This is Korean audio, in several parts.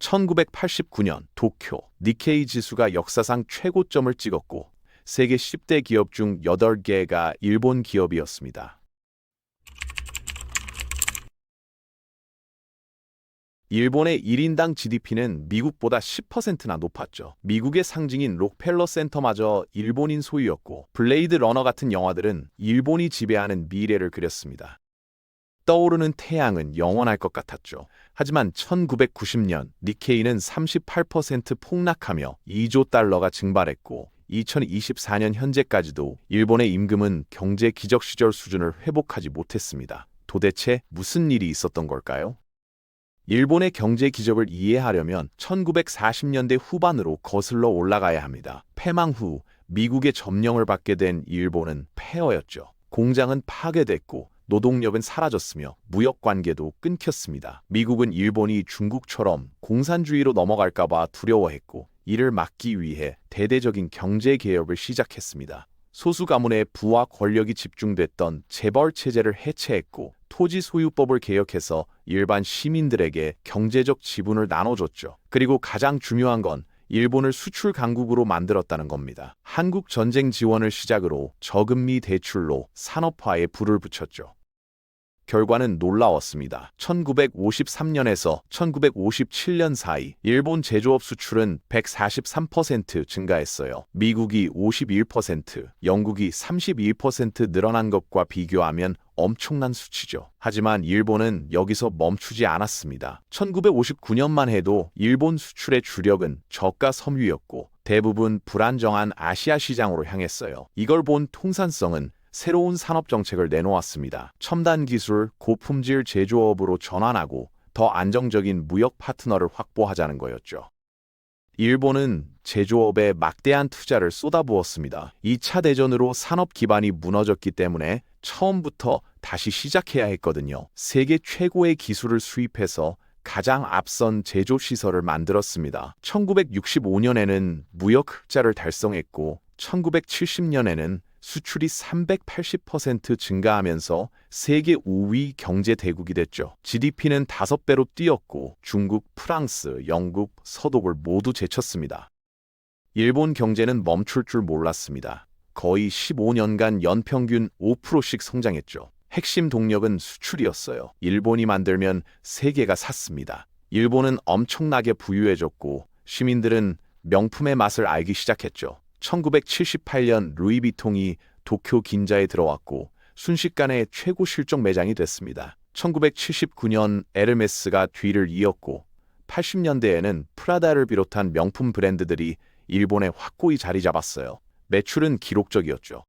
1989년 도쿄 니케이 지수가 역사상 최고점을 찍었고 세계 10대 기업 중 8개가 일본 기업이었습니다. 일본의 1인당 GDP는 미국보다 10%나 높았죠. 미국의 상징인 록펠러 센터마저 일본인 소유였고 블레이드 러너 같은 영화들은 일본이 지배하는 미래를 그렸습니다. 떠오르는 태양은 영원할 것 같았죠. 하지만 1990년 니케이는 38% 폭락하며 2조 달러가 증발했고 2024년 현재까지도 일본의 임금은 경제 기적 시절 수준을 회복하지 못했습니다. 도대체 무슨 일이 있었던 걸까요? 일본의 경제 기적을 이해하려면 1940년대 후반으로 거슬러 올라가야 합니다. 패망 후 미국의 점령을 받게 된 일본은 폐허였죠. 공장은 파괴됐고 노동력은 사라졌으며 무역 관계도 끊겼습니다. 미국은 일본이 중국처럼 공산주의로 넘어갈까봐 두려워했고 이를 막기 위해 대대적인 경제 개혁을 시작했습니다. 소수 가문의 부와 권력이 집중됐던 재벌 체제를 해체했고 토지 소유법을 개혁해서 일반 시민들에게 경제적 지분을 나눠줬죠. 그리고 가장 중요한 건 일본을 수출 강국으로 만들었다는 겁니다. 한국 전쟁 지원을 시작으로 저금리 대출로 산업화에 불을 붙였죠. 결과는 놀라웠습니다. 1953년에서 1957년 사이 일본 제조업 수출은 143% 증가했어요. 미국이 51%, 영국이 31% 늘어난 것과 비교하면 엄청난 수치죠. 하지만 일본은 여기서 멈추지 않았습니다. 1959년만 해도 일본 수출의 주력은 저가 섬유였고 대부분 불안정한 아시아 시장으로 향했어요. 이걸 본 통산성은 새로운 산업 정책을 내놓았습니다. 첨단 기술, 고품질 제조업으로 전환하고 더 안정적인 무역 파트너를 확보하자는 거였죠. 일본은 제조업에 막대한 투자를 쏟아부었습니다. 2차 대전으로 산업 기반이 무너졌기 때문에 처음부터 다시 시작해야 했거든요. 세계 최고의 기술을 수입해서 가장 앞선 제조시설을 만들었습니다. 1965년에는 무역 흑자를 달성했고 1970년에는 수출이 380% 증가하면서 세계 5위 경제 대국이 됐죠. GDP는 5배로 뛰었고 중국, 프랑스, 영국, 서독을 모두 제쳤습니다. 일본 경제는 멈출 줄 몰랐습니다. 거의 15년간 연평균 5%씩 성장했죠. 핵심 동력은 수출이었어요. 일본이 만들면 세계가 샀습니다. 일본은 엄청나게 부유해졌고 시민들은 명품의 맛을 알기 시작했죠. 1978년 루이비통이 도쿄 긴자에 들어왔고 순식간에 최고 실적 매장이 됐습니다. 1979년 에르메스가 뒤를 이었고 80년대에는 프라다를 비롯한 명품 브랜드들이 일본에 확고히 자리 잡았어요. 매출은 기록적이었죠.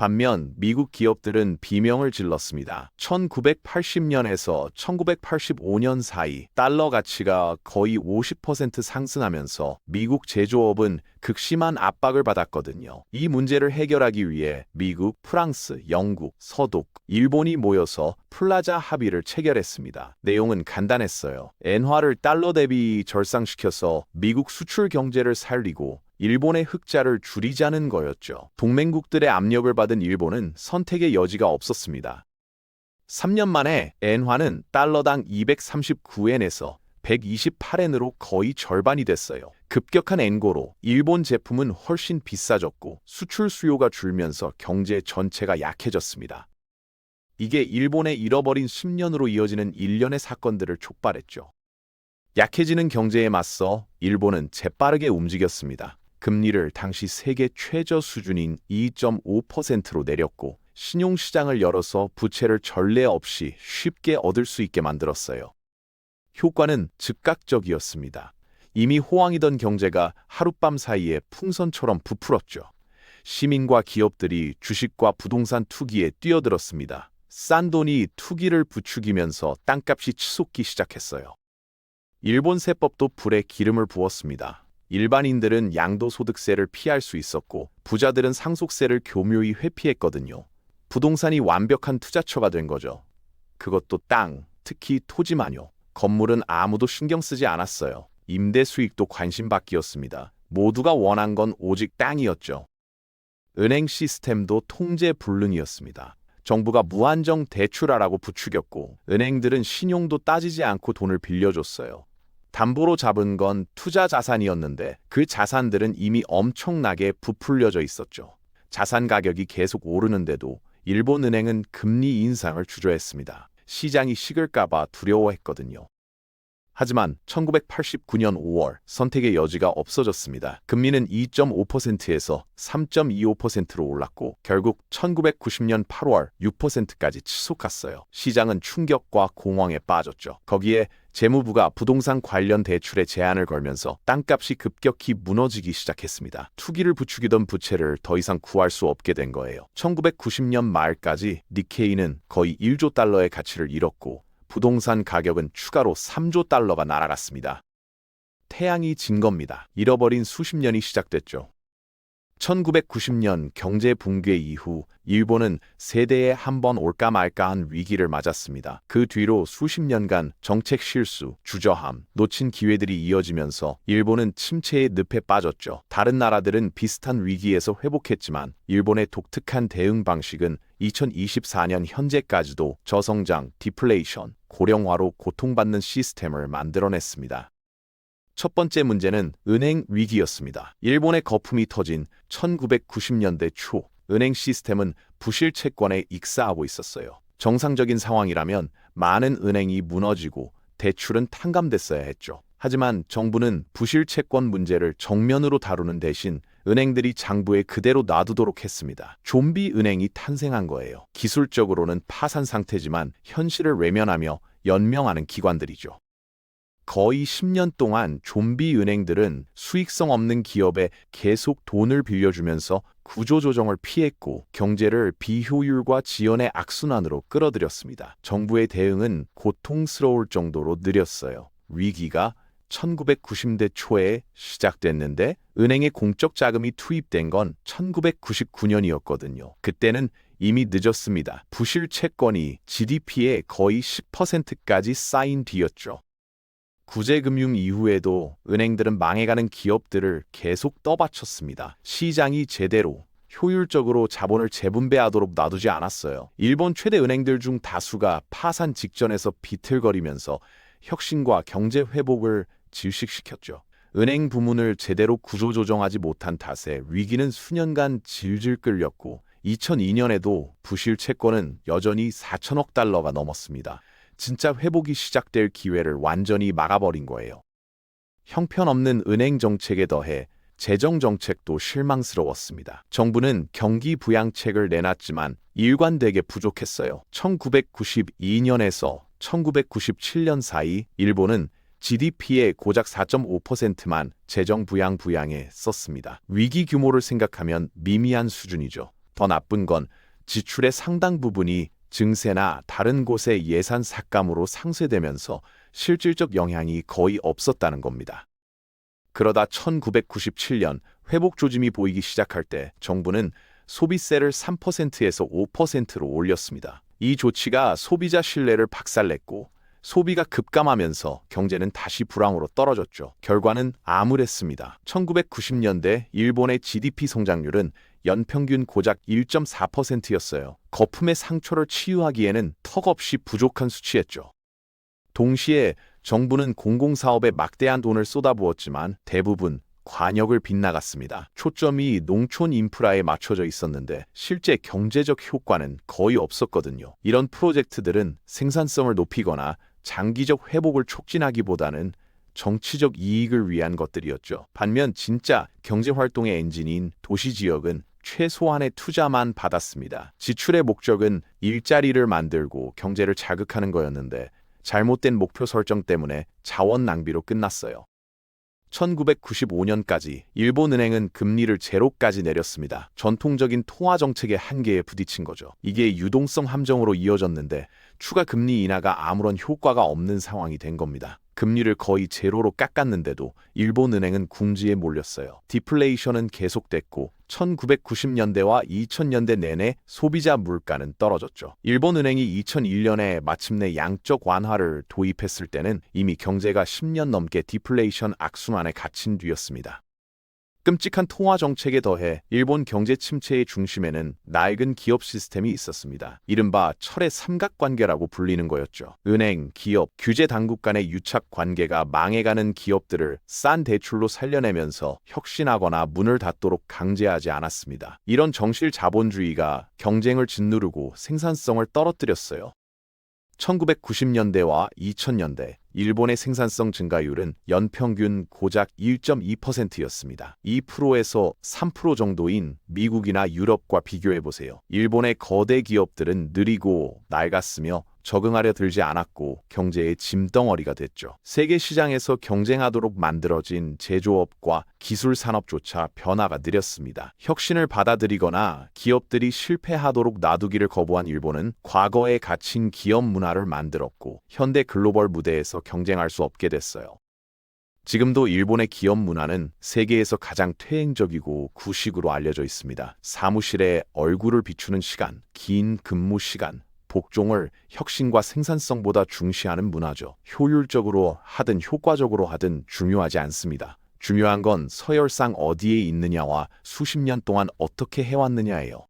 반면 미국 기업들은 비명을 질렀습니다. 1980년에서 1985년 사이 달러 가치가 거의 50% 상승하면서 미국 제조업은 극심한 압박을 받았거든요. 이 문제를 해결하기 위해 미국, 프랑스, 영국, 서독, 일본이 모여서 플라자 합의를 체결했습니다. 내용은 간단했어요. 엔화를 달러 대비 절상시켜서 미국 수출 경제를 살리고 일본의 흑자를 줄이자는 거였죠. 동맹국들의 압력을 받은 일본은 선택의 여지가 없었습니다. 3년 만에 엔화는 달러당 239엔에서 128엔으로 거의 절반이 됐어요. 급격한 엔고로 일본 제품은 훨씬 비싸졌고 수출 수요가 줄면서 경제 전체가 약해졌습니다. 이게 일본의 잃어버린 10년으로 이어지는 일련의 사건들을 촉발했죠. 약해지는 경제에 맞서 일본은 재빠르게 움직였습니다. 금리를 당시 세계 최저 수준인 2.5%로 내렸고 신용시장을 열어서 부채를 전례 없이 쉽게 얻을 수 있게 만들었어요. 효과는 즉각적이었습니다. 이미 호황이던 경제가 하룻밤 사이에 풍선처럼 부풀었죠. 시민과 기업들이 주식과 부동산 투기에 뛰어들었습니다. 싼 돈이 투기를 부추기면서 땅값이 치솟기 시작했어요. 일본 세법도 불에 기름을 부었습니다. 일반인들은 양도소득세를 피할 수 있었고 부자들은 상속세를 교묘히 회피했거든요. 부동산이 완벽한 투자처가 된 거죠. 그것도 땅, 특히 토지만요. 건물은 아무도 신경 쓰지 않았어요. 임대 수익도 관심받기였습니다. 모두가 원한 건 오직 땅이었죠. 은행 시스템도 통제불능이었습니다. 정부가 무한정 대출하라고 부추겼고 은행들은 신용도 따지지 않고 돈을 빌려줬어요. 담보로 잡은 건 투자 자산이었는데 그 자산들은 이미 엄청나게 부풀려져 있었죠. 자산 가격이 계속 오르는데도 일본 은행은 금리 인상을 주저했습니다. 시장이 식을까봐 두려워했거든요. 하지만 1989년 5월 선택의 여지가 없어졌습니다. 금리는 2.5%에서 3.25%로 올랐고 결국 1990년 8월 6%까지 치솟았어요. 시장은 충격과 공황에 빠졌죠. 거기에 재무부가 부동산 관련 대출에 제한을 걸면서 땅값이 급격히 무너지기 시작했습니다. 투기를 부추기던 부채를 더 이상 구할 수 없게 된 거예요. 1990년 말까지 니케이는 거의 1조 달러의 가치를 잃었고 부동산 가격은 추가로 3조 달러가 날아갔습니다. 태양이 진 겁니다. 잃어버린 수십 년이 시작됐죠. 1990년 경제 붕괴 이후 일본은 세대에 한 번 올까 말까한 위기를 맞았습니다. 그 뒤로 수십 년간 정책 실수, 주저함, 놓친 기회들이 이어지면서 일본은 침체의 늪에 빠졌죠. 다른 나라들은 비슷한 위기에서 회복했지만 일본의 독특한 대응 방식은 2024년 현재까지도 저성장, 디플레이션, 고령화로 고통받는 시스템을 만들어냈습니다. 첫 번째 문제는 은행 위기였습니다. 일본의 거품이 터진 1990년대 초, 은행 시스템은 부실 채권에 익사하고 있었어요. 정상적인 상황이라면 많은 은행이 무너지고 대출은 탕감됐어야 했죠. 하지만 정부는 부실 채권 문제를 정면으로 다루는 대신 은행들이 장부에 그대로 놔두도록 했습니다. 좀비 은행이 탄생한 거예요. 기술적으로는 파산 상태지만 현실을 외면하며 연명하는 기관들이죠. 거의 10년 동안 좀비 은행들은 수익성 없는 기업에 계속 돈을 빌려주면서 구조조정을 피했고 경제를 비효율과 지연의 악순환으로 끌어들였습니다. 정부의 대응은 고통스러울 정도로 느렸어요. 위기가 1990대 초에 시작됐는데 은행에 공적 자금이 투입된 건 1999년이었거든요. 그때는 이미 늦었습니다. 부실 채권이 GDP의 거의 10%까지 쌓인 뒤였죠. 구제금융 이후에도 은행들은 망해가는 기업들을 계속 떠받쳤습니다. 시장이 제대로 효율적으로 자본을 재분배하도록 놔두지 않았어요. 일본 최대 은행들 중 다수가 파산 직전에서 비틀거리면서 혁신과 경제 회복을 질식시켰죠. 은행 부문을 제대로 구조조정하지 못한 탓에 위기는 수년간 질질 끌렸고 2002년에도 부실 채권은 여전히 4천억 달러가 넘었습니다. 진짜 회복이 시작될 기회를 완전히 막아버린 거예요. 형편없는 은행 정책에 더해 재정 정책도 실망스러웠습니다. 정부는 경기 부양책을 내놨지만 일관되게 부족했어요. 1992년에서 1997년 사이 일본은 GDP의 고작 4.5%만 재정 부양에 썼습니다. 위기 규모를 생각하면 미미한 수준이죠. 더 나쁜 건 지출의 상당 부분이 증세나 다른 곳의 예산 삭감으로 상쇄되면서 실질적 영향이 거의 없었다는 겁니다. 그러다 1997년 회복 조짐이 보이기 시작할 때 정부는 소비세를 3%에서 5%로 올렸습니다. 이 조치가 소비자 신뢰를 박살냈고 소비가 급감하면서 경제는 다시 불황으로 떨어졌죠. 결과는 암울했습니다. 1990년대 일본의 GDP 성장률은 연평균 고작 1.4%였어요. 거품의 상처를 치유하기에는 턱없이 부족한 수치였죠. 동시에 정부는 공공사업에 막대한 돈을 쏟아부었지만 대부분 관역을 빗나갔습니다. 초점이 농촌 인프라에 맞춰져 있었는데 실제 경제적 효과는 거의 없었거든요. 이런 프로젝트들은 생산성을 높이거나 장기적 회복을 촉진하기보다는 정치적 이익을 위한 것들이었죠. 반면 진짜 경제활동의 엔진인 도시지역은 최소한의 투자만 받았습니다. 지출의 목적은 일자리를 만들고 경제를 자극하는 거였는데 잘못된 목표 설정 때문에 자원 낭비로 끝났어요. 1995년까지 일본은행은 금리를 제로까지 내렸습니다. 전통적인 통화 정책의 한계에 부딪힌 거죠. 이게 유동성 함정으로 이어졌는데 추가 금리 인하가 아무런 효과가 없는 상황이 된 겁니다. 금리를 거의 제로로 깎았는데도 일본은행은 궁지에 몰렸어요. 디플레이션은 계속됐고 1990년대와 2000년대 내내 소비자 물가는 떨어졌죠. 일본은행이 2001년에 마침내 양적 완화를 도입했을 때는 이미 경제가 10년 넘게 디플레이션 악순환에 갇힌 뒤였습니다. 끔찍한 통화 정책에 더해 일본 경제 침체의 중심에는 낡은 기업 시스템이 있었습니다. 이른바 철의 삼각관계라고 불리는 거였죠. 은행, 기업, 규제 당국 간의 유착 관계가 망해가는 기업들을 싼 대출로 살려내면서 혁신하거나 문을 닫도록 강제하지 않았습니다. 이런 정실 자본주의가 경쟁을 짓누르고 생산성을 떨어뜨렸어요. 1990년대와 2000년대 일본의 생산성 증가율은 연평균 고작 1.2%였습니다. 2%에서 3% 정도인 미국이나 유럽과 비교해보세요. 일본의 거대 기업들은 느리고 낡았으며 적응하려 들지 않았고 경제의 짐덩어리가 됐죠. 세계 시장에서 경쟁하도록 만들어진 제조업과 기술 산업조차 변화가 느렸습니다. 혁신을 받아들이거나 기업들이 실패하도록 놔두기를 거부한 일본은 과거에 갇힌 기업 문화를 만들었고 현대 글로벌 무대에서 경쟁할 수 없게 됐어요. 지금도 일본의 기업 문화는 세계에서 가장 퇴행적이고 구식으로 알려져 있습니다. 사무실에 얼굴을 비추는 시간, 긴 근무 시간, 복종을 혁신과 생산성보다 중시하는 문화죠. 효율적으로 하든 효과적으로 하든 중요하지 않습니다. 중요한 건 서열상 어디에 있느냐와 수십 년 동안 어떻게 해왔느냐예요.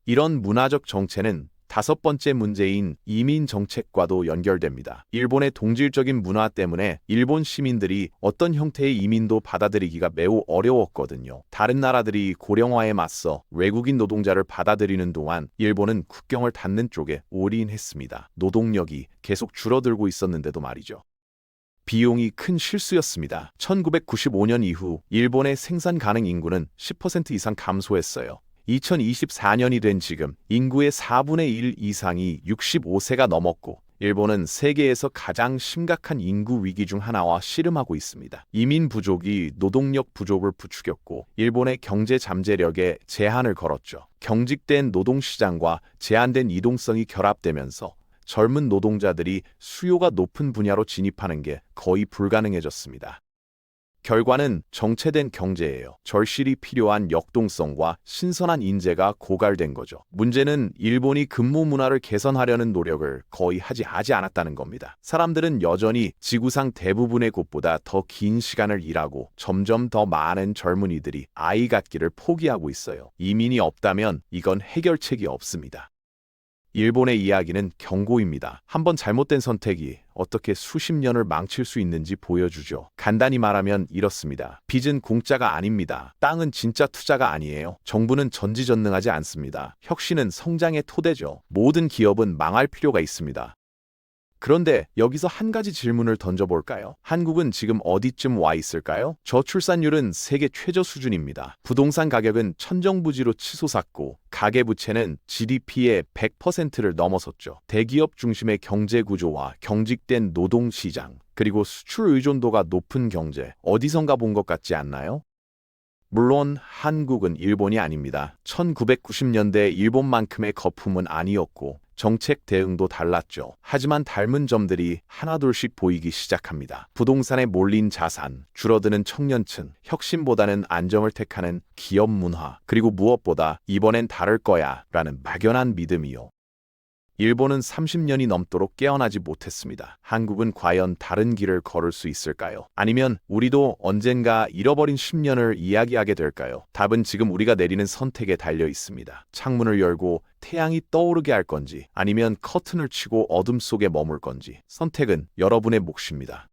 이런 문화적 정체는 다섯 번째 문제인 이민 정책과도 연결됩니다. 일본의 동질적인 문화 때문에 일본 시민들이 어떤 형태의 이민도 받아들이기가 매우 어려웠거든요. 다른 나라들이 고령화에 맞서 외국인 노동자를 받아들이는 동안 일본은 국경을 닫는 쪽에 올인했습니다. 노동력이 계속 줄어들고 있었는데도 말이죠. 비용이 큰 실수였습니다. 1995년 이후 일본의 생산 가능 인구는 10% 이상 감소했어요. 2024년이 된 지금 인구의 4분의 1 이상이 65세가 넘었고 일본은 세계에서 가장 심각한 인구 위기 중 하나와 씨름하고 있습니다. 이민 부족이 노동력 부족을 부추겼고 일본의 경제 잠재력에 제한을 걸었죠. 경직된 노동시장과 제한된 이동성이 결합되면서 젊은 노동자들이 수요가 높은 분야로 진입하는 게 거의 불가능해졌습니다. 결과는 정체된 경제예요. 절실히 필요한 역동성과 신선한 인재가 고갈된 거죠. 문제는 일본이 근무 문화를 개선하려는 노력을 거의 하지 않았다는 겁니다. 사람들은 여전히 지구상 대부분의 곳보다 더 긴 시간을 일하고 점점 더 많은 젊은이들이 아이 갖기를 포기하고 있어요. 이민이 없다면 이건 해결책이 없습니다. 일본의 이야기는 경고입니다. 한번 잘못된 선택이 어떻게 수십 년을 망칠 수 있는지 보여주죠. 간단히 말하면 이렇습니다. 빚은 공짜가 아닙니다. 땅은 진짜 투자가 아니에요. 정부는 전지전능하지 않습니다. 혁신은 성장의 토대죠. 모든 기업은 망할 필요가 있습니다. 그런데 여기서 한 가지 질문을 던져볼까요? 한국은 지금 어디쯤 와 있을까요? 저출산율은 세계 최저 수준입니다. 부동산 가격은 천정부지로 치솟았고 가계부채는 GDP의 100%를 넘어섰죠. 대기업 중심의 경제 구조와 경직된 노동시장, 그리고 수출 의존도가 높은 경제, 어디선가 본 것 같지 않나요? 물론 한국은 일본이 아닙니다. 1990년대 일본만큼의 거품은 아니었고 정책 대응도 달랐죠. 하지만 닮은 점들이 하나둘씩 보이기 시작합니다. 부동산에 몰린 자산, 줄어드는 청년층, 혁신보다는 안정을 택하는 기업 문화, 그리고 무엇보다 이번엔 다를 거야 라는 막연한 믿음이요. 일본은 30년이 넘도록 깨어나지 못했습니다. 한국은 과연 다른 길을 걸을 수 있을까요? 아니면 우리도 언젠가 잃어버린 10년을 이야기하게 될까요? 답은 지금 우리가 내리는 선택에 달려 있습니다. 창문을 열고 태양이 떠오르게 할 건지 아니면 커튼을 치고 어둠 속에 머물 건지 선택은 여러분의 몫입니다.